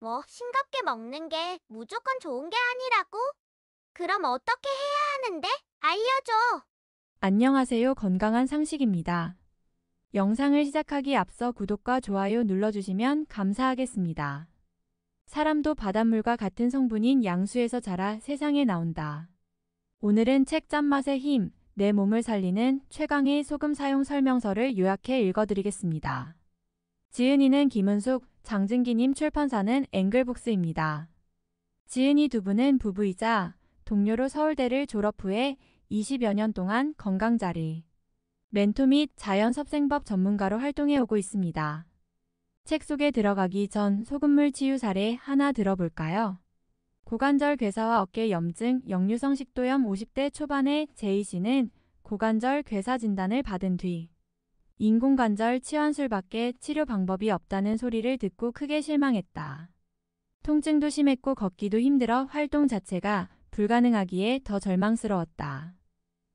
뭐, 싱겁게 먹는 게 무조건 좋은 게 아니라고? 그럼 어떻게 해야 하는데? 알려줘. 안녕하세요. 건강한 상식입니다. 영상을 시작하기 앞서 구독과 좋아요 눌러주시면 감사하겠습니다. 사람도 바닷물과 같은 성분인 양수에서 자라 세상에 나온다. 오늘은 책 짠맛의 힘, 내 몸을 살리는 최강의 소금 사용 설명서를 요약해 읽어드리겠습니다. 지은이는 김은숙, 장진기님 출판사는 앵글북스입니다. 지은이 두 분은 부부이자 동료로 서울대를 졸업 후에 20여 년 동안 건강자리, 멘토 및 자연섭생법 전문가로 활동해 오고 있습니다. 책 속에 들어가기 전 소금물 치유 사례 하나 들어볼까요? 고관절 괴사와 어깨 염증, 역류성 식도염 50대 초반의 제이 씨는 고관절 괴사 진단을 받은 뒤 인공관절 치환술밖에 치료 방법이 없다는 소리를 듣고 크게 실망했다. 통증도 심했고 걷기도 힘들어 활동 자체가 불가능하기에 더 절망스러웠다.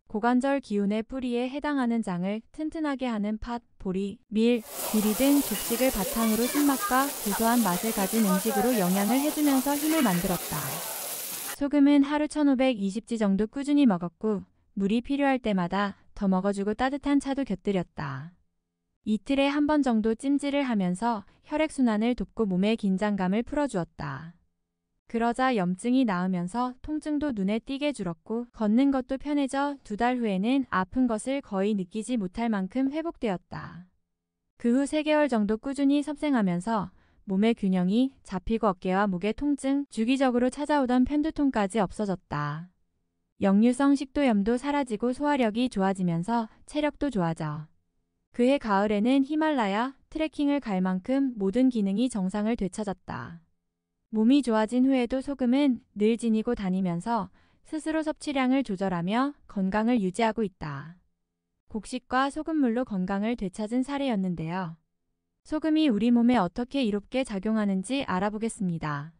고관절 기운의 뿌리에 해당하는 장을 튼튼하게 하는 팥, 보리, 밀, 비리 등 곡식을 바탕으로 신맛과 고소한 맛을 가진 음식으로 영양을 해주면서 힘을 만들었다. 소금은 하루 1520지 정도 꾸준히 먹었고 물이 필요할 때마다 더 먹어주고 따뜻한 차도 곁들였다. 이틀에 한 번 정도 찜질을 하면서 혈액순환을 돕고 몸의 긴장감을 풀어주었다. 그러자 염증이 나으면서 통증도 눈에 띄게 줄었고 걷는 것도 편해져 2달 후에는 아픈 것을 거의 느끼지 못할 만큼 회복되었다. 그 후 3개월 정도 꾸준히 섭생하면서 몸의 균형이 잡히고 어깨와 목의 통증, 주기적으로 찾아오던 편두통까지 없어졌다. 역류성 식도염도 사라지고 소화력이 좋아지면서 체력도 좋아져. 그해 가을에는 히말라야 트레킹을 갈 만큼 모든 기능이 정상을 되찾았다. 몸이 좋아진 후에도 소금은 늘 지니고 다니면서 스스로 섭취량을 조절하며 건강을 유지하고 있다. 곡식과 소금물로 건강을 되찾은 사례였는데요. 소금이 우리 몸에 어떻게 이롭게 작용하는지 알아보겠습니다.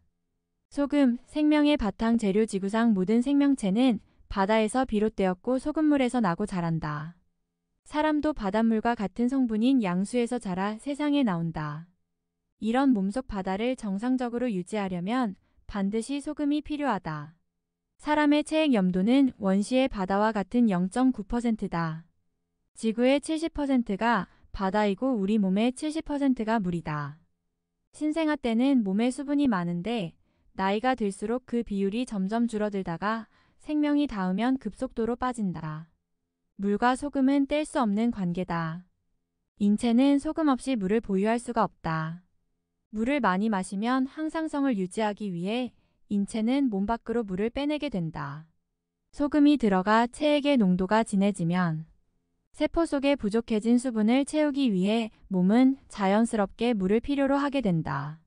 소금, 생명의 바탕 재료. 지구상 모든 생명체는 바다에서 비롯되었고 소금물에서 나고 자란다. 사람도 바닷물과 같은 성분인 양수에서 자라 세상에 나온다. 이런 몸속 바다를 정상적으로 유지하려면 반드시 소금이 필요하다. 사람의 체액 염도는 원시의 바다와 같은 0.9%다. 지구의 70%가 바다이고 우리 몸의 70%가 물이다. 신생아 때는 몸에 수분이 많은데 나이가 들수록 그 비율이 점점 줄어들다가 생명이 닿으면 급속도로 빠진다. 물과 소금은 뗄 수 없는 관계다. 인체는 소금 없이 물을 보유할 수가 없다. 물을 많이 마시면 항상성을 유지하기 위해 인체는 몸 밖으로 물을 빼내게 된다. 소금이 들어가 체액의 농도가 진해지면 세포 속에 부족해진 수분을 채우기 위해 몸은 자연스럽게 물을 필요로 하게 된다.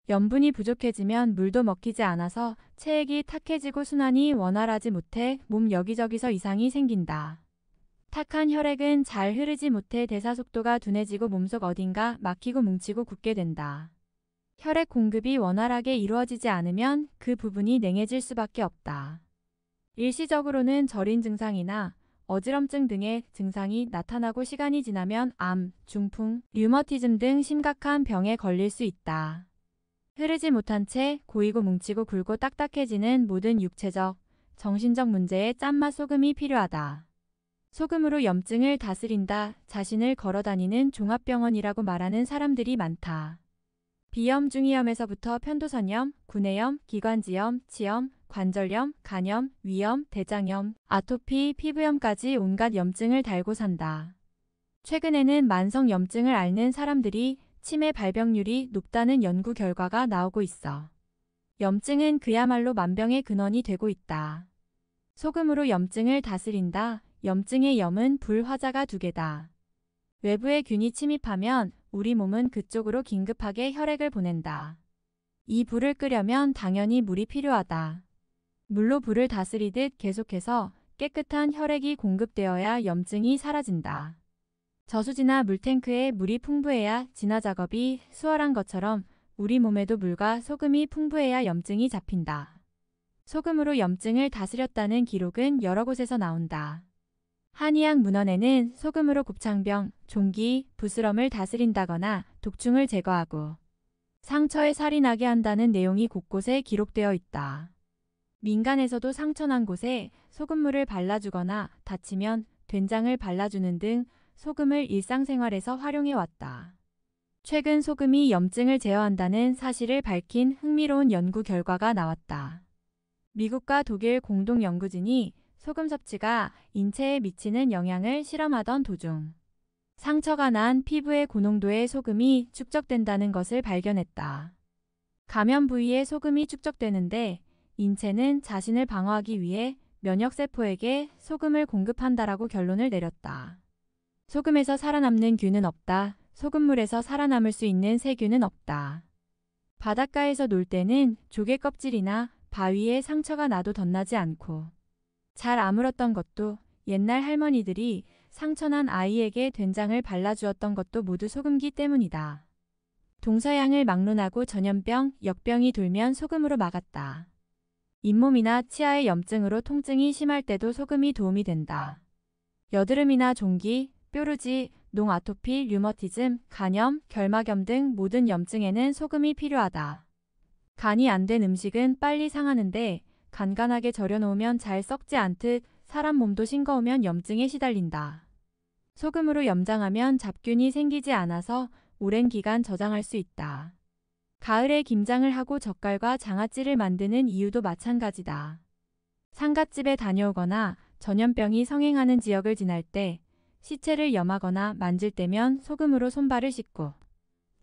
염분이 부족해지면 물도 먹히지 않아서 체액이 탁해지고 순환이 원활하지 못해 몸 여기저기서 이상이 생긴다. 탁한 혈액은 잘 흐르지 못해 대사 속도가 둔해지고 몸속 어딘가 막히고 뭉치고 굳게 된다. 혈액 공급이 원활하게 이루어지지 않으면 그 부분이 냉해질 수밖에 없다. 일시적으로는 저린 증상이나 어지럼증 등의 증상이 나타나고 시간이 지나면 암, 중풍, 류머티즘 등 심각한 병에 걸릴 수 있다. 흐르지 못한 채 고이고 뭉치고 굵고 딱딱해지는 모든 육체적, 정신적 문제에 짠맛 소금이 필요하다. 소금으로 염증을 다스린다. 자신을 걸어다니는 종합병원이라고 말하는 사람들이 많다. 비염, 중이염에서부터 편도선염, 구내염, 기관지염, 치염, 관절염, 간염, 위염, 대장염, 아토피, 피부염까지 온갖 염증을 달고 산다. 최근에는 만성 염증을 앓는 사람들이 치매 발병률이 높다는 연구 결과가 나오고 있어. 염증은 그야말로 만병의 근원이 되고 있다. 소금으로 염증을 다스린다. 염증의 염은 불화자가 2개다. 외부의 균이 침입하면 우리 몸은 그쪽으로 긴급하게 혈액을 보낸다. 이 불을 끄려면 당연히 물이 필요하다. 물로 불을 다스리듯 계속해서 깨끗한 혈액이 공급되어야 염증이 사라진다. 저수지나 물탱크에 물이 풍부해야 진화 작업이 수월한 것처럼 우리 몸에도 물과 소금이 풍부해야 염증이 잡힌다. 소금으로 염증을 다스렸다는 기록은 여러 곳에서 나온다. 한의학 문헌에는 소금으로 곱창병, 종기, 부스럼을 다스린다거나 독충을 제거하고 상처에 살이 나게 한다는 내용이 곳곳에 기록되어 있다. 민간에서도 상처난 곳에 소금물을 발라주거나 다치면 된장을 발라주는 등 소금을 일상생활에서 활용해 왔다. 최근 소금이 염증을 제어한다는 사실을 밝힌 흥미로운 연구 결과가 나왔다. 미국과 독일 공동 연구진이 소금 섭취가 인체에 미치는 영향을 실험하던 도중 상처가 난 피부의 고농도의 소금이 축적된다는 것을 발견했다. 감염 부위에 소금이 축적되는데 인체는 자신을 방어하기 위해 면역세포에게 소금을 공급한다라고 결론을 내렸다. 소금에서 살아남는 균은 없다. 소금물에서 살아남을 수 있는 세균은 없다. 바닷가에서 놀 때는 조개 껍질이나 바위에 상처가 나도 덧나지 않고 잘 아물었던 것도 옛날 할머니들이 상처난 아이에게 된장을 발라주었던 것도 모두 소금기 때문이다. 동서양을 막론하고 전염병, 역병이 돌면 소금으로 막았다. 잇몸이나 치아의 염증으로 통증이 심할 때도 소금이 도움이 된다. 여드름이나 종기, 뾰루지, 농아토피, 류머티즘, 간염, 결막염 등 모든 염증에는 소금이 필요하다. 간이 안 된 음식은 빨리 상하는데 간간하게 절여놓으면 잘 썩지 않듯 사람 몸도 싱거우면 염증에 시달린다. 소금으로 염장하면 잡균이 생기지 않아서 오랜 기간 저장할 수 있다. 가을에 김장을 하고 젓갈과 장아찌를 만드는 이유도 마찬가지다. 상갓집에 다녀오거나 전염병이 성행하는 지역을 지날 때 시체를 염하거나 만질 때면 소금으로 손발을 씻고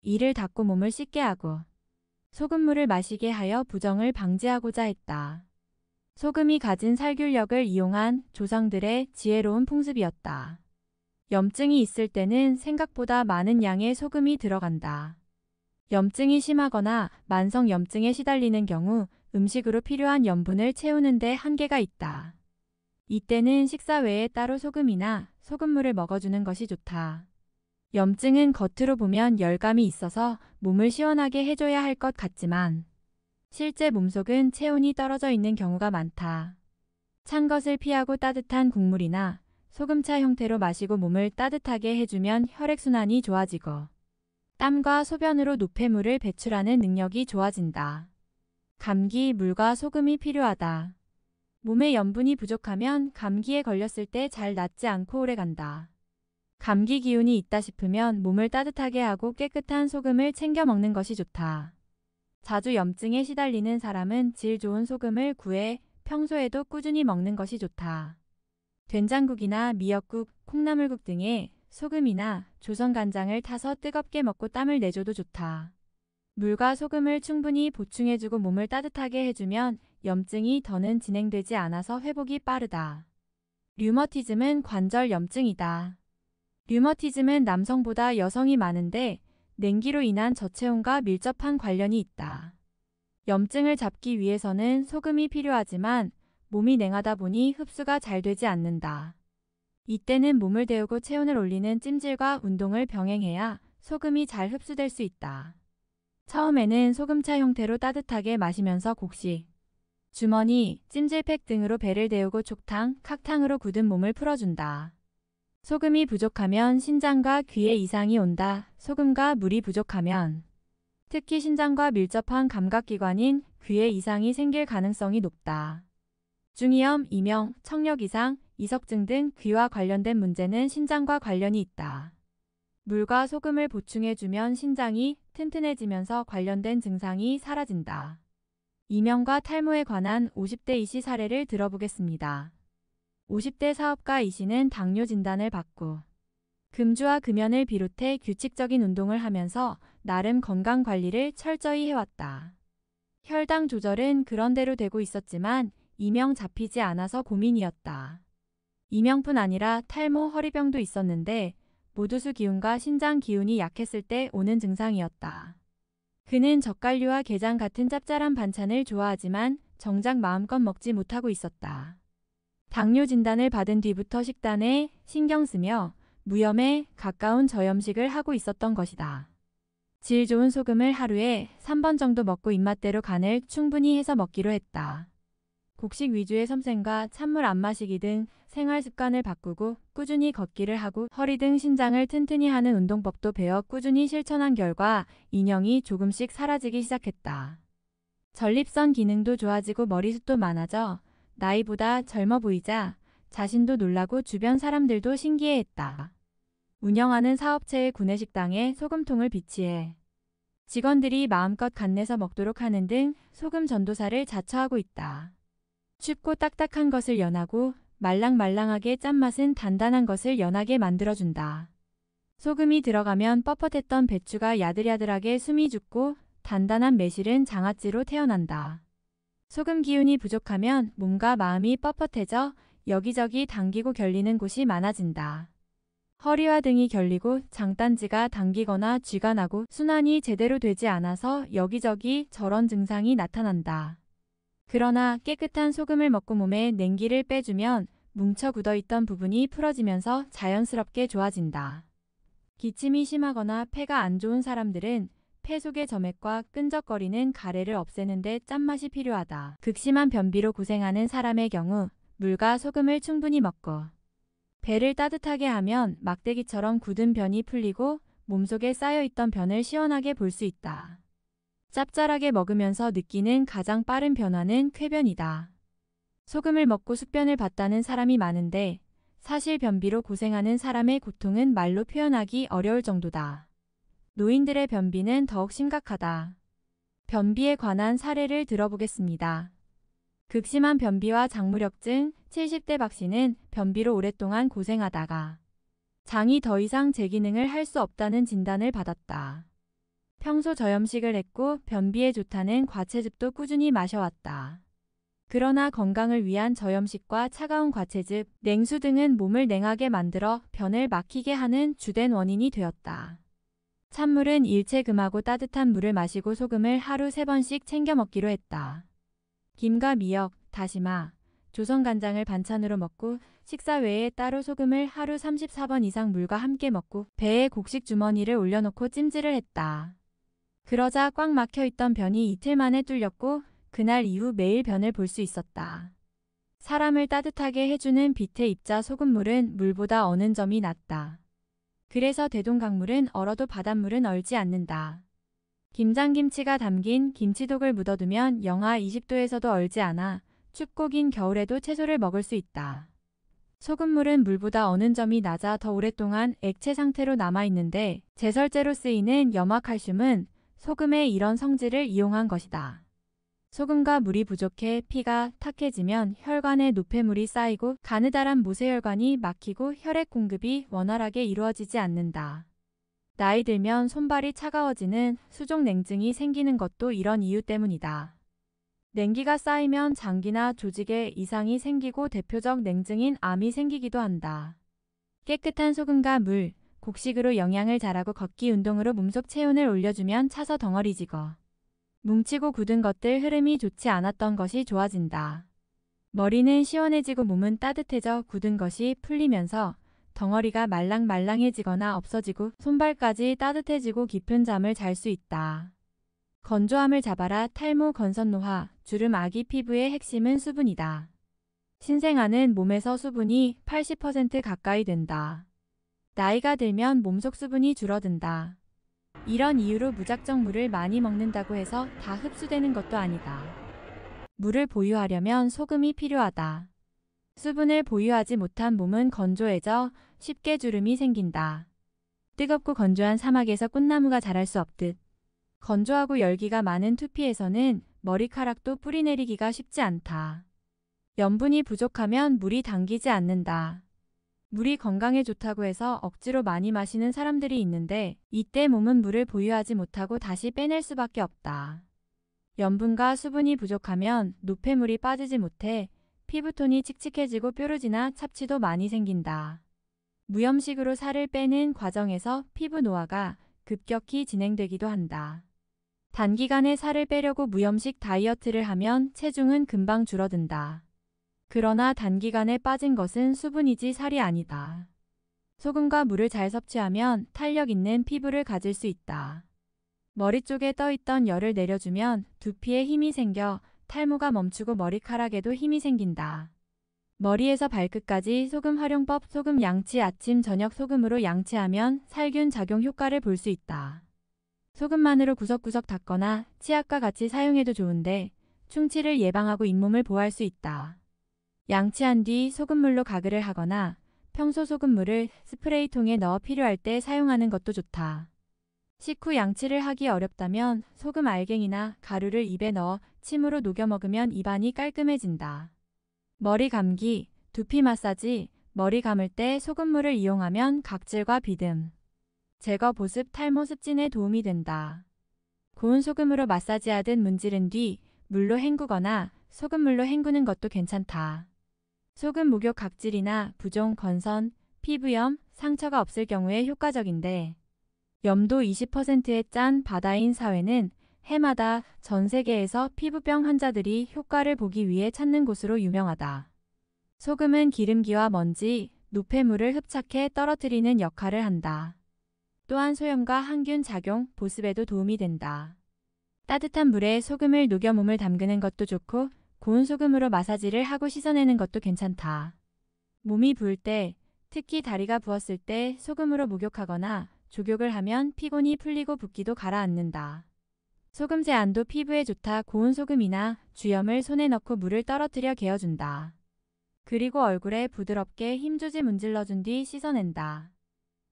이를 닦고 몸을 씻게 하고 소금물을 마시게 하여 부정을 방지하고자 했다. 소금이 가진 살균력을 이용한 조상들의 지혜로운 풍습이었다. 염증이 있을 때는 생각보다 많은 양의 소금이 들어간다. 염증이 심하거나 만성 염증에 시달리는 경우 음식으로 필요한 염분을 채우는 데 한계가 있다. 이때는 식사 외에 따로 소금이나 소금물을 먹어주는 것이 좋다. 염증은 겉으로 보면 열감이 있어서 몸을 시원하게 해줘야 할 것 같지만 실제 몸속은 체온이 떨어져 있는 경우가 많다. 찬 것을 피하고 따뜻한 국물이나 소금차 형태로 마시고 몸을 따뜻하게 해주면 혈액순환이 좋아지고 땀과 소변으로 노폐물을 배출하는 능력이 좋아진다. 감기, 물과 소금이 필요하다. 몸에 염분이 부족하면 감기에 걸렸을 때 잘 낫지 않고 오래간다. 감기 기운이 있다 싶으면 몸을 따뜻하게 하고 깨끗한 소금을 챙겨 먹는 것이 좋다. 자주 염증에 시달리는 사람은 질 좋은 소금을 구해 평소에도 꾸준히 먹는 것이 좋다. 된장국이나 미역국, 콩나물국 등에 소금이나 조선간장을 타서 뜨겁게 먹고 땀을 내줘도 좋다. 물과 소금을 충분히 보충해주고 몸을 따뜻하게 해주면 염증이 더는 진행되지 않아서 회복이 빠르다. 류머티즘은 관절 염증이다. 류머티즘은 남성보다 여성이 많은데 냉기로 인한 저체온과 밀접한 관련이 있다. 염증을 잡기 위해서는 소금이 필요하지만 몸이 냉하다 보니 흡수가 잘 되지 않는다. 이때는 몸을 데우고 체온을 올리는 찜질과 운동을 병행해야 소금이 잘 흡수될 수 있다. 처음에는 소금차 형태로 따뜻하게 마시면서 곡식, 주머니, 찜질팩 등으로 배를 데우고 촉탕, 칵탕으로 굳은 몸을 풀어준다. 소금이 부족하면 신장과 귀에 이상이 온다. 소금과 물이 부족하면 특히 신장과 밀접한 감각기관인 귀에 이상이 생길 가능성이 높다. 중이염, 이명, 청력 이상, 이석증 등 귀와 관련된 문제는 신장과 관련이 있다. 물과 소금을 보충해주면 신장이 튼튼해지면서 관련된 증상이 사라진다. 이명과 탈모에 관한 50대 이씨 사례를 들어보겠습니다. 50대 사업가 이씨는 당뇨 진단을 받고 금주와 금연을 비롯해 규칙적인 운동을 하면서 나름 건강관리를 철저히 해왔다. 혈당 조절은 그런대로 되고 있었지만 이명 잡히지 않아서 고민이었다. 이명뿐 아니라 탈모, 허리병도 있었는데 모두수 기운과 신장 기운이 약했을 때 오는 증상이었다. 그는 젓갈류와 게장 같은 짭짤한 반찬을 좋아하지만 정작 마음껏 먹지 못하고 있었다. 당뇨 진단을 받은 뒤부터 식단에 신경 쓰며 무염에 가까운 저염식을 하고 있었던 것이다. 질 좋은 소금을 하루에 3번 정도 먹고 입맛대로 간을 충분히 해서 먹기로 했다. 곡식 위주의 섬생과 찬물 안 마시기 등 생활 습관을 바꾸고 꾸준히 걷기를 하고 허리 등 신장을 튼튼히 하는 운동법도 배워 꾸준히 실천한 결과 인형이 조금씩 사라지기 시작했다. 전립선 기능도 좋아지고 머리숱도 많아져 나이보다 젊어 보이자 자신도 놀라고 주변 사람들도 신기해했다. 운영하는 사업체의 구내식당에 소금통을 비치해 직원들이 마음껏 간내서 먹도록 하는 등 소금 전도사를 자처하고 있다. 춥고 딱딱한 것을 연하고 말랑말랑하게 짠맛은 단단한 것을 연하게 만들어준다. 소금이 들어가면 뻣뻣했던 배추가 야들야들하게 숨이 죽고 단단한 매실은 장아찌로 태어난다. 소금 기운이 부족하면 몸과 마음이 뻣뻣해져 여기저기 당기고 결리는 곳이 많아진다. 허리와 등이 결리고 장단지가 당기거나 쥐가 나고 순환이 제대로 되지 않아서 여기저기 저런 증상이 나타난다. 그러나 깨끗한 소금을 먹고 몸에 냉기를 빼주면 뭉쳐 굳어있던 부분이 풀어지면서 자연스럽게 좋아진다. 기침이 심하거나 폐가 안 좋은 사람들은 폐 속의 점액과 끈적거리는 가래를 없애는 데 짠맛이 필요하다. 극심한 변비로 고생하는 사람의 경우 물과 소금을 충분히 먹고 배를 따뜻하게 하면 막대기처럼 굳은 변이 풀리고 몸속에 쌓여있던 변을 시원하게 볼 수 있다. 짭짤하게 먹으면서 느끼는 가장 빠른 변화는 쾌변이다. 소금을 먹고 숙변을 봤다는 사람이 많은데 사실 변비로 고생하는 사람의 고통은 말로 표현하기 어려울 정도다. 노인들의 변비는 더욱 심각하다. 변비에 관한 사례를 들어보겠습니다. 극심한 변비와 장무력증 70대 박 씨는 변비로 오랫동안 고생하다가 장이 더 이상 제 기능을 할 수 없다는 진단을 받았다. 평소 저염식을 했고 변비에 좋다는 과채즙도 꾸준히 마셔왔다. 그러나 건강을 위한 저염식과 차가운 과채즙, 냉수 등은 몸을 냉하게 만들어 변을 막히게 하는 주된 원인이 되었다. 찬물은 일체 금하고 따뜻한 물을 마시고 소금을 하루 3번씩 챙겨 먹기로 했다. 김과 미역, 다시마, 조선간장을 반찬으로 먹고 식사 외에 따로 소금을 하루 34번 이상 물과 함께 먹고 배에 곡식 주머니를 올려놓고 찜질을 했다. 그러자 꽉 막혀있던 변이 이틀 만에 뚫렸고 그날 이후 매일 변을 볼 수 있었다. 사람을 따뜻하게 해주는 빛의 입자 소금물은 물보다 어는 점이 낮다. 그래서 대동강물은 얼어도 바닷물은 얼지 않는다. 김장김치가 담긴 김치독을 묻어두면 영하 20도에서도 얼지 않아 춥고 긴 겨울에도 채소를 먹을 수 있다. 소금물은 물보다 어는 점이 낮아 더 오랫동안 액체 상태로 남아있는데 제설제로 쓰이는 염화칼슘은 소금의 이런 성질을 이용한 것이다. 소금과 물이 부족해 피가 탁해지면 혈관에 노폐물이 쌓이고 가느다란 모세혈관이 막히고 혈액 공급이 원활하게 이루어지지 않는다. 나이 들면 손발이 차가워지는 수족냉증이 생기는 것도 이런 이유 때문이다. 냉기가 쌓이면 장기나 조직에 이상이 생기고 대표적 냉증인 암이 생기기도 한다. 깨끗한 소금과 물, 곡식으로 영양을 잘하고 걷기 운동으로 몸속 체온을 올려주면 차서 덩어리지고 뭉치고 굳은 것들 흐름이 좋지 않았던 것이 좋아진다. 머리는 시원해지고 몸은 따뜻해져 굳은 것이 풀리면서 덩어리가 말랑말랑해지거나 없어지고 손발까지 따뜻해지고 깊은 잠을 잘 수 있다. 건조함을 잡아라 탈모 건선노화 주름 아기 피부의 핵심은 수분이다. 신생아는 몸에서 수분이 80% 가까이 된다. 나이가 들면 몸속 수분이 줄어든다. 이런 이유로 무작정 물을 많이 먹는다고 해서 다 흡수되는 것도 아니다. 물을 보유하려면 소금이 필요하다. 수분을 보유하지 못한 몸은 건조해져 쉽게 주름이 생긴다. 뜨겁고 건조한 사막에서 꽃나무가 자랄 수 없듯 건조하고 열기가 많은 투피에서는 머리카락도 뿌리내리기가 쉽지 않다. 염분이 부족하면 물이 당기지 않는다. 물이 건강에 좋다고 해서 억지로 많이 마시는 사람들이 있는데 이때 몸은 물을 보유하지 못하고 다시 빼낼 수밖에 없다. 염분과 수분이 부족하면 노폐물이 빠지지 못해 피부톤이 칙칙해지고 뾰루지나 착취도 많이 생긴다. 무염식으로 살을 빼는 과정에서 피부 노화가 급격히 진행되기도 한다. 단기간에 살을 빼려고 무염식 다이어트를 하면 체중은 금방 줄어든다. 그러나 단기간에 빠진 것은 수분이지 살이 아니다. 소금과 물을 잘 섭취하면 탄력 있는 피부를 가질 수 있다. 머리 쪽에 떠있던 열을 내려주면 두피에 힘이 생겨 탈모가 멈추고 머리카락에도 힘이 생긴다. 머리에서 발끝까지 소금 활용법. 소금 양치. 아침 저녁 소금으로 양치하면 살균 작용 효과를 볼 수 있다. 소금만으로 구석구석 닦거나 치약과 같이 사용해도 좋은데 충치를 예방하고 잇몸을 보호할 수 있다. 양치한 뒤 소금물로 가글을 하거나 평소 소금물을 스프레이통에 넣어 필요할 때 사용하는 것도 좋다. 식후 양치를 하기 어렵다면 소금 알갱이나 가루를 입에 넣어 침으로 녹여 먹으면 입안이 깔끔해진다. 머리 감기, 두피 마사지, 머리 감을 때 소금물을 이용하면 각질과 비듬, 제거 보습 탈모 습진에 도움이 된다. 고운 소금으로 마사지하듯 문지른 뒤 물로 헹구거나 소금물로 헹구는 것도 괜찮다. 소금 목욕 각질이나 부종, 건선, 피부염, 상처가 없을 경우에 효과적인데 염도 20%의 짠 바다인 사회는 해마다 전 세계에서 피부병 환자들이 효과를 보기 위해 찾는 곳으로 유명하다. 소금은 기름기와 먼지, 노폐물을 흡착해 떨어뜨리는 역할을 한다. 또한 소염과 항균 작용, 보습에도 도움이 된다. 따뜻한 물에 소금을 녹여 몸을 담그는 것도 좋고 고운 소금으로 마사지를 하고 씻어내는 것도 괜찮다. 몸이 부을 때, 특히 다리가 부었을 때 소금으로 목욕하거나 족욕을 하면 피곤이 풀리고 붓기도 가라앉는다. 소금새 안도 피부에 좋다. 고운 소금이나 주염을 손에 넣고 물을 떨어뜨려 개어준다. 그리고 얼굴에 부드럽게 힘주지 문질러준 뒤 씻어낸다.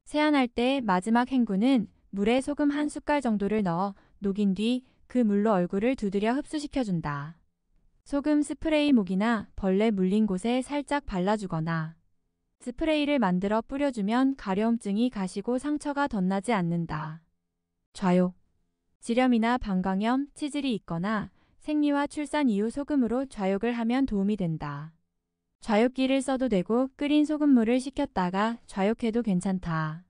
세안할 때 마지막 헹구는 물에 소금 1숟갈 정도를 넣어 녹인 뒤 그 물로 얼굴을 두드려 흡수시켜준다. 소금 스프레이 목이나 벌레 물린 곳에 살짝 발라주거나 스프레이를 만들어 뿌려주면 가려움증이 가시고 상처가 덧나지 않는다. 좌욕. 지렴이나 방광염, 치질이 있거나 생리와 출산 이후 소금으로 좌욕을 하면 도움이 된다. 좌욕기를 써도 되고 끓인 소금물을 식혔다가 좌욕해도 괜찮다.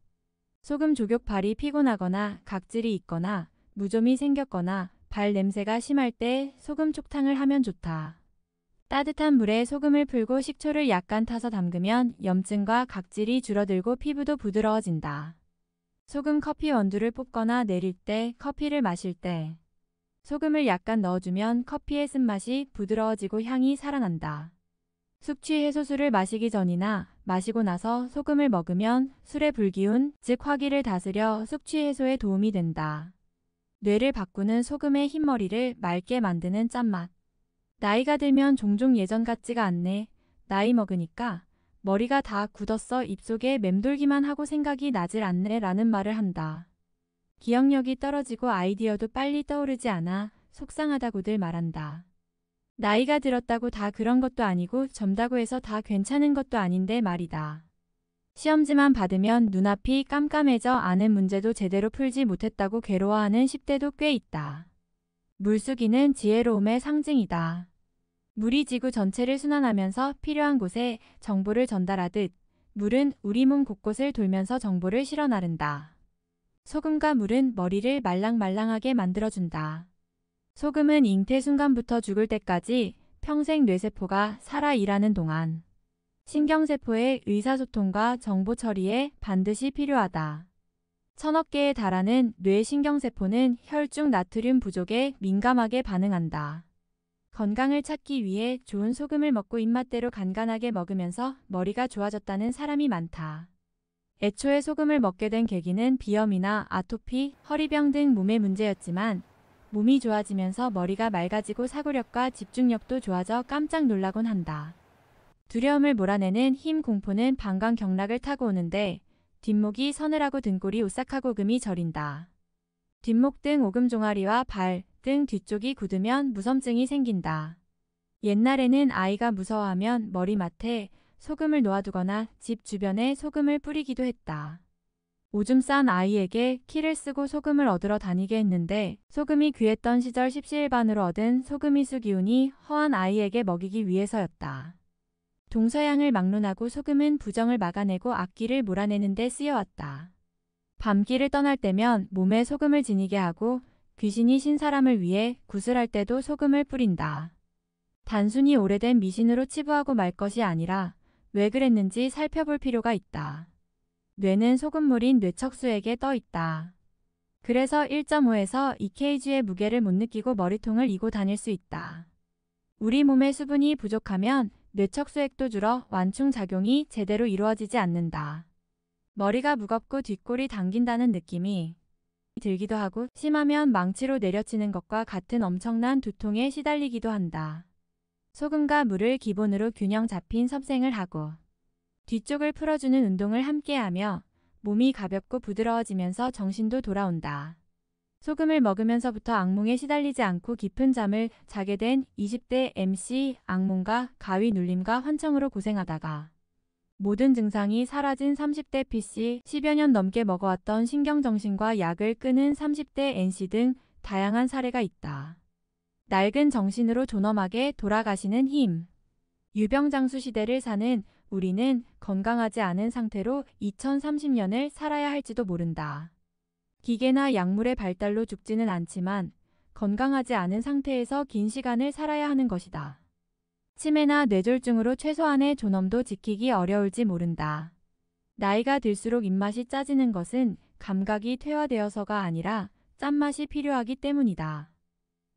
소금 족욕 발이 피곤하거나 각질이 있거나 무좀이 생겼거나 발 냄새가 심할 때 소금 촉탕을 하면 좋다. 따뜻한 물에 소금을 풀고 식초를 약간 타서 담그면 염증과 각질이 줄어들고 피부도 부드러워진다. 소금 커피 원두를 뽑거나 내릴 때, 커피를 마실 때 소금을 약간 넣어주면 커피의 쓴맛이 부드러워지고 향이 살아난다. 숙취 해소술을 마시기 전이나 마시고 나서 소금을 먹으면 술의 불기운, 즉 화기를 다스려 숙취 해소에 도움이 된다. 뇌를 바꾸는 소금의 흰머리를 맑게 만드는 짠맛. 나이가 들면 종종 예전 같지가 않네. 나이 먹으니까 머리가 다 굳었어. 입속에 맴돌기만 하고 생각이 나질 않네 라는 말을 한다. 기억력이 떨어지고 아이디어도 빨리 떠오르지 않아 속상하다고들 말한다. 나이가 들었다고 다 그런 것도 아니고 젊다고 해서 다 괜찮은 것도 아닌데 말이다. 시험지만 받으면 눈앞이 깜깜해져 아는 문제도 제대로 풀지 못했다고 괴로워하는 10대도 꽤 있다. 물수기는 지혜로움의 상징이다. 물이 지구 전체를 순환하면서 필요한 곳에 정보를 전달하듯 물은 우리 몸 곳곳을 돌면서 정보를 실어 나른다. 소금과 물은 머리를 말랑말랑하게 만들어준다. 소금은 잉태 순간부터 죽을 때까지 평생 뇌세포가 살아 일하는 동안 신경세포의 의사소통과 정보 처리에 반드시 필요하다. 1000억 개에 달하는 뇌 신경세포는 혈중 나트륨 부족에 민감하게 반응한다. 건강을 찾기 위해 좋은 소금을 먹고 입맛대로 간간하게 먹으면서 머리가 좋아졌다는 사람이 많다. 애초에 소금을 먹게 된 계기는 비염이나 아토피, 허리병 등 몸의 문제였지만 몸이 좋아지면서 머리가 맑아지고 사고력과 집중력도 좋아져 깜짝 놀라곤 한다. 두려움을 몰아내는 힘. 공포는 방광 경락을 타고 오는데 뒷목이 서늘하고 등골이 오싹하고 금이 저린다. 뒷목 등 오금 종아리와 발, 등 뒤쪽이 굳으면 무섬증이 생긴다. 옛날에는 아이가 무서워하면 머리맡에 소금을 놓아두거나 집 주변에 소금을 뿌리기도 했다. 오줌 싼 아이에게 키를 쓰고 소금을 얻으러 다니게 했는데 소금이 귀했던 시절 십시일반으로 얻은 소금이수 기운이 허한 아이에게 먹이기 위해서였다. 동서양을 막론하고 소금은 부정을 막아내고 악기를 몰아내는 데 쓰여왔다. 밤길을 떠날 때면 몸에 소금을 지니게 하고 귀신이 신 사람을 위해 구슬할 때도 소금을 뿌린다. 단순히 오래된 미신으로 치부하고 말 것이 아니라 왜 그랬는지 살펴볼 필요가 있다. 뇌는 소금물인 뇌척수에게 떠 있다. 그래서 1.5에서 2kg의 무게를 못 느끼고 머리통을 이고 다닐 수 있다. 우리 몸에 수분이 부족하면 뇌척 수액도 줄어 완충작용이 제대로 이루어지지 않는다. 머리가 무겁고 뒷골이 당긴다는 느낌이 들기도 하고 심하면 망치로 내려치는 것과 같은 엄청난 두통에 시달리기도 한다. 소금과 물을 기본으로 균형 잡힌 섭생을 하고 뒤쪽을 풀어주는 운동을 함께하며 몸이 가볍고 부드러워지면서 정신도 돌아온다. 소금을 먹으면서부터 악몽에 시달리지 않고 깊은 잠을 자게 된 20대 MC 악몽과 가위 눌림과 환청으로 고생하다가 모든 증상이 사라진 30대 PC 10여 년 넘게 먹어왔던 신경정신과 약을 끊은 30대 NC 등 다양한 사례가 있다. 낡은 정신으로 존엄하게 돌아가시는 힘. 유병장수 시대를 사는 우리는 건강하지 않은 상태로 2030년을 살아야 할지도 모른다. 기계나 약물의 발달로 죽지는 않지만 건강하지 않은 상태에서 긴 시간을 살아야 하는 것이다. 치매나 뇌졸중으로 최소한의 존엄도 지키기 어려울지 모른다. 나이가 들수록 입맛이 짜지는 것은 감각이 퇴화되어서가 아니라 짠맛이 필요하기 때문이다.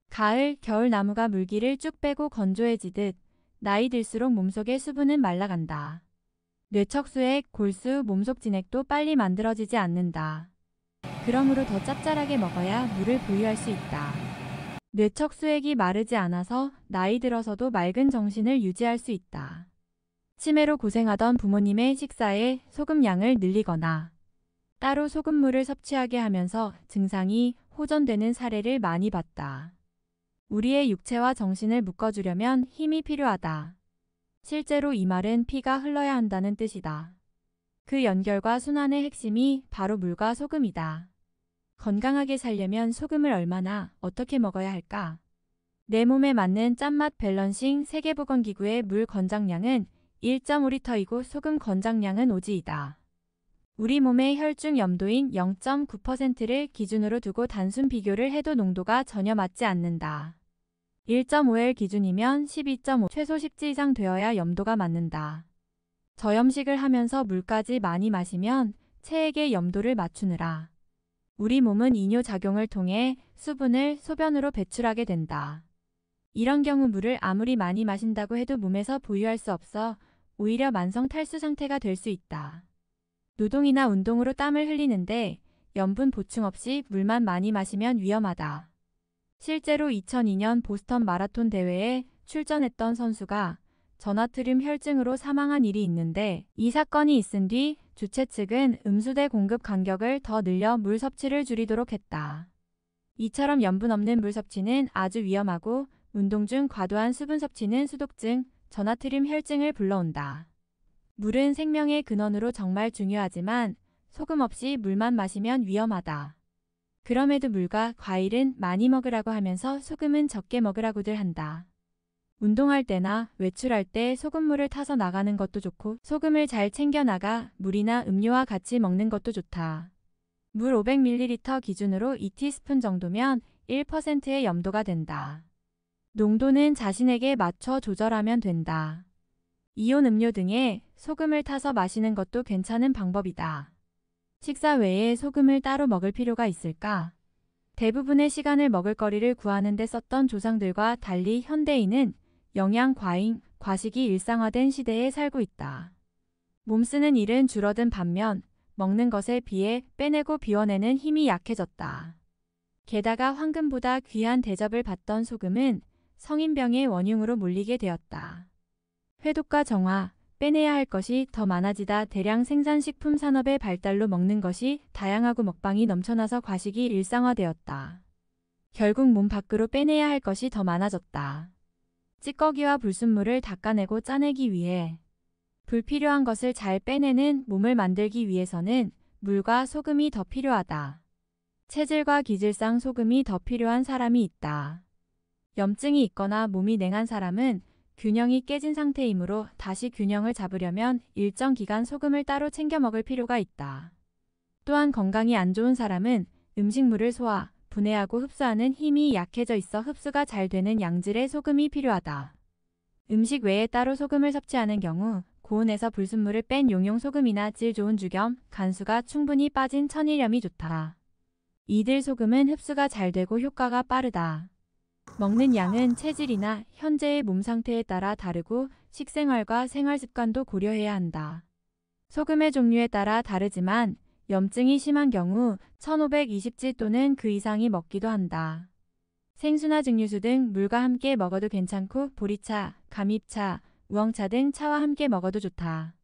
가을, 겨울 나무가 물기를 쭉 빼고 건조해지듯 나이 들수록 몸속의 수분은 말라간다. 뇌척수액, 골수, 몸속 진액도 빨리 만들어지지 않는다. 그러므로 더 짭짤하게 먹어야 물을 보유할 수 있다. 뇌척 수액이 마르지 않아서 나이 들어서도 맑은 정신을 유지할 수 있다. 치매로 고생하던 부모님의 식사에 소금 양을 늘리거나 따로 소금물을 섭취하게 하면서 증상이 호전되는 사례를 많이 봤다. 우리의 육체와 정신을 묶어주려면 힘이 필요하다. 실제로 이 말은 피가 흘러야 한다는 뜻이다. 그 연결과 순환의 핵심이 바로 물과 소금이다. 건강하게 살려면 소금을 얼마나 어떻게 먹어야 할까? 내 몸에 맞는 짠맛 밸런싱 세계보건기구의 물 권장량은 1.5리터이고 소금 권장량은 5지이다. 우리 몸의 혈중 염도인 0.9%를 기준으로 두고 단순 비교를 해도 농도가 전혀 맞지 않는다. 1.5L 기준이면 12.5, 최소 10지 이상 되어야 염도가 맞는다. 저염식을 하면서 물까지 많이 마시면 체액의 염도를 맞추느라 우리 몸은 이뇨작용을 통해 수분을 소변으로 배출하게 된다. 이런 경우 물을 아무리 많이 마신다고 해도 몸에서 보유할 수 없어 오히려 만성 탈수 상태가 될 수 있다. 노동이나 운동으로 땀을 흘리는데 염분 보충 없이 물만 많이 마시면 위험하다. 실제로 2002년 보스턴 마라톤 대회에 출전했던 선수가 저나트륨 혈증으로 사망한 일이 있는데 이 사건이 있은 뒤 주최 측은 음수대 공급 간격을 더 늘려 물 섭취를 줄이도록 했다. 이처럼 염분 없는 물 섭취는 아주 위험하고 운동 중 과도한 수분 섭취는 수독증, 저나트륨 혈증을 불러온다. 물은 생명의 근원으로 정말 중요하지만 소금 없이 물만 마시면 위험하다. 그럼에도 물과 과일은 많이 먹으라고 하면서 소금은 적게 먹으라고들 한다. 운동할 때나 외출할 때 소금물을 타서 나가는 것도 좋고 소금을 잘 챙겨 나가 물이나 음료와 같이 먹는 것도 좋다. 물 500ml 기준으로 2티스푼 정도면 1%의 염도가 된다. 농도는 자신에게 맞춰 조절하면 된다. 이온 음료 등에 소금을 타서 마시는 것도 괜찮은 방법이다. 식사 외에 소금을 따로 먹을 필요가 있을까? 대부분의 시간을 먹을거리를 구하는 데 썼던 조상들과 달리 현대인은 영양 과잉, 과식이 일상화된 시대에 살고 있다. 몸 쓰는 일은 줄어든 반면 먹는 것에 비해 빼내고 비워내는 힘이 약해졌다. 게다가 황금보다 귀한 대접을 받던 소금은 성인병의 원흉으로 몰리게 되었다. 회독과 정화, 빼내야 할 것이 더 많아지다 대량 생산식품 산업의 발달로 먹는 것이 다양하고 먹방이 넘쳐나서 과식이 일상화되었다. 결국 몸 밖으로 빼내야 할 것이 더 많아졌다. 찌꺼기와 불순물을 닦아내고 짜내기 위해 불필요한 것을 잘 빼내는 몸을 만들기 위해서는 물과 소금이 더 필요하다. 체질과 기질상 소금이 더 필요한 사람이 있다. 염증이 있거나 몸이 냉한 사람은 균형이 깨진 상태이므로 다시 균형을 잡으려면 일정 기간 소금을 따로 챙겨 먹을 필요가 있다. 또한 건강이 안 좋은 사람은 음식물을 소화, 분해하고 흡수하는 힘이 약해져 있어 흡수가 잘 되는 양질의 소금이 필요하다. 음식 외에 따로 소금을 섭취하는 경우 고온에서 불순물을 뺀 용용 소금이나 질 좋은 죽염, 간수가 충분히 빠진 천일염이 좋다. 이들 소금은 흡수가 잘 되고 효과가 빠르다. 먹는 양은 체질이나 현재의 몸 상태에 따라 다르고 식생활과 생활 습관도 고려해야 한다. 소금의 종류에 따라 다르지만 염증이 심한 경우 1520지 또는 그 이상이 먹기도 한다. 생수나 증류수 등 물과 함께 먹어도 괜찮고 보리차, 감잎차, 우엉차 등 차와 함께 먹어도 좋다.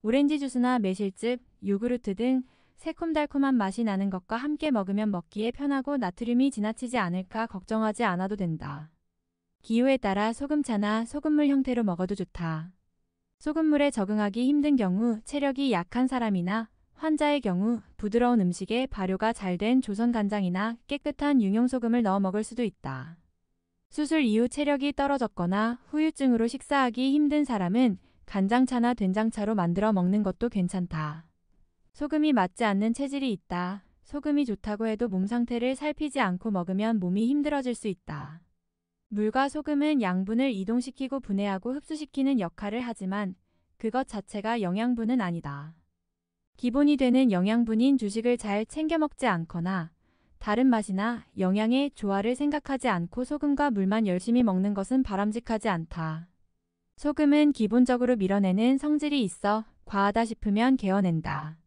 오렌지 주스나 매실즙, 요구르트 등 새콤달콤한 맛이 나는 것과 함께 먹으면 먹기에 편하고 나트륨이 지나치지 않을까 걱정하지 않아도 된다. 기호에 따라 소금차나 소금물 형태로 먹어도 좋다. 소금물에 적응하기 힘든 경우, 체력이 약한 사람이나 환자의 경우 부드러운 음식에 발효가 잘 된 조선 간장이나 깨끗한 융용소금을 넣어 먹을 수도 있다. 수술 이후 체력이 떨어졌거나 후유증으로 식사하기 힘든 사람은 간장차나 된장차로 만들어 먹는 것도 괜찮다. 소금이 맞지 않는 체질이 있다. 소금이 좋다고 해도 몸 상태를 살피지 않고 먹으면 몸이 힘들어질 수 있다. 물과 소금은 양분을 이동시키고 분해하고 흡수시키는 역할을 하지만 그것 자체가 영양분은 아니다. 기본이 되는 영양분인 주식을 잘 챙겨 먹지 않거나 다른 맛이나 영양의 조화를 생각하지 않고 소금과 물만 열심히 먹는 것은 바람직하지 않다. 소금은 기본적으로 밀어내는 성질이 있어 과하다 싶으면 개어낸다.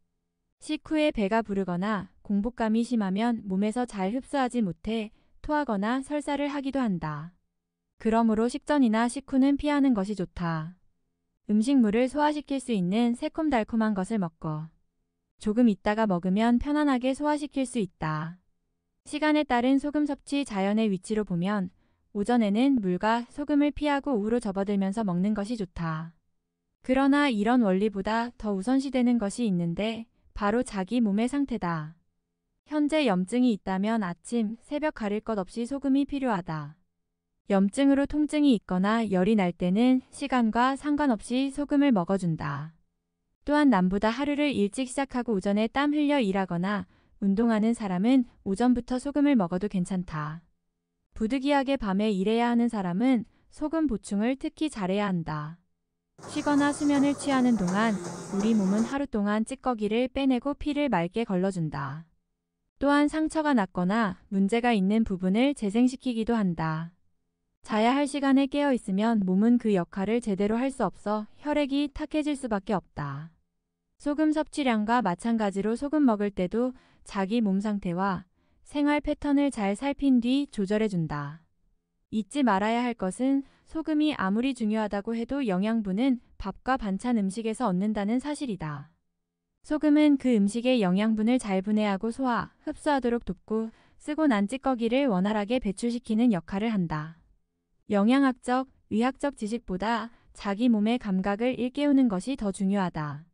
식후에 배가 부르거나 공복감이 심하면 몸에서 잘 흡수하지 못해 토하거나 설사를 하기도 한다. 그러므로 식전이나 식후는 피하는 것이 좋다. 음식물을 소화시킬 수 있는 새콤달콤한 것을 먹고 조금 있다가 먹으면 편안하게 소화시킬 수 있다. 시간에 따른 소금 섭취 자연의 위치로 보면 오전에는 물과 소금을 피하고 오후로 접어들면서 먹는 것이 좋다. 그러나 이런 원리보다 더 우선시되는 것이 있는데 바로 자기 몸의 상태다. 현재 염증이 있다면 아침, 새벽 가릴 것 없이 소금이 필요하다. 염증으로 통증이 있거나 열이 날 때는 시간과 상관없이 소금을 먹어준다. 또한 남보다 하루를 일찍 시작하고 오전에 땀 흘려 일하거나 운동하는 사람은 오전부터 소금을 먹어도 괜찮다. 부득이하게 밤에 일해야 하는 사람은 소금 보충을 특히 잘해야 한다. 쉬거나 수면을 취하는 동안 우리 몸은 하루 동안 찌꺼기를 빼내고 피를 맑게 걸러준다. 또한 상처가 났거나 문제가 있는 부분을 재생시키기도 한다. 자야 할 시간에 깨어 있으면 몸은 그 역할을 제대로 할 수 없어 혈액이 탁해질 수밖에 없다. 소금 섭취량과 마찬가지로 소금 먹을 때도 자기 몸 상태와 생활 패턴을 잘 살핀 뒤 조절해준다. 잊지 말아야 할 것은 소금이 아무리 중요하다고 해도 영양분은 밥과 반찬 음식에서 얻는다는 사실이다. 소금은 그 음식의 영양분을 잘 분해하고 소화, 흡수하도록 돕고 쓰고 난 찌꺼기를 원활하게 배출시키는 역할을 한다. 영양학적, 의학적 지식보다 자기 몸의 감각을 일깨우는 것이 더 중요하다.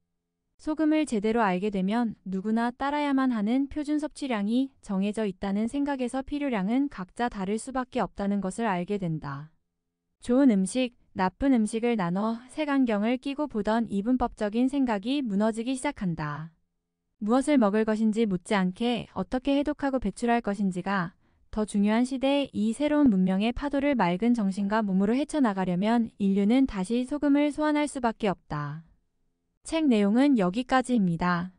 소금을 제대로 알게 되면 누구나 따라야만 하는 표준 섭취량이 정해져 있다는 생각에서 필요량은 각자 다를 수밖에 없다는 것을 알게 된다. 좋은 음식, 나쁜 음식을 나눠 색안경을 끼고 보던 이분법적인 생각이 무너지기 시작한다. 무엇을 먹을 것인지 못지않게 어떻게 해독하고 배출할 것인지가 더 중요한 시대에 이 새로운 문명의 파도를 맑은 정신과 몸으로 헤쳐나가려면 인류는 다시 소금을 소환할 수밖에 없다. 책 내용은 여기까지입니다.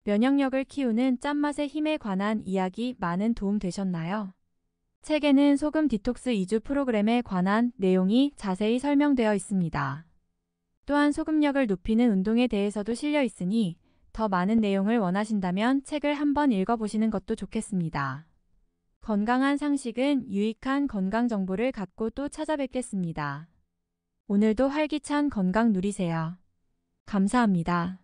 면역력을 키우는 짠맛의 힘에 관한 이야기 많은 도움 되셨나요? 책에는 소금 디톡스 2주 프로그램에 관한 내용이 자세히 설명되어 있습니다. 또한 소금력을 높이는 운동에 대해서도 실려 있으니 더 많은 내용을 원하신다면 책을 한번 읽어보시는 것도 좋겠습니다. 건강한 상식은 유익한 건강 정보를 갖고 또 찾아뵙겠습니다. 오늘도 활기찬 건강 누리세요. 감사합니다.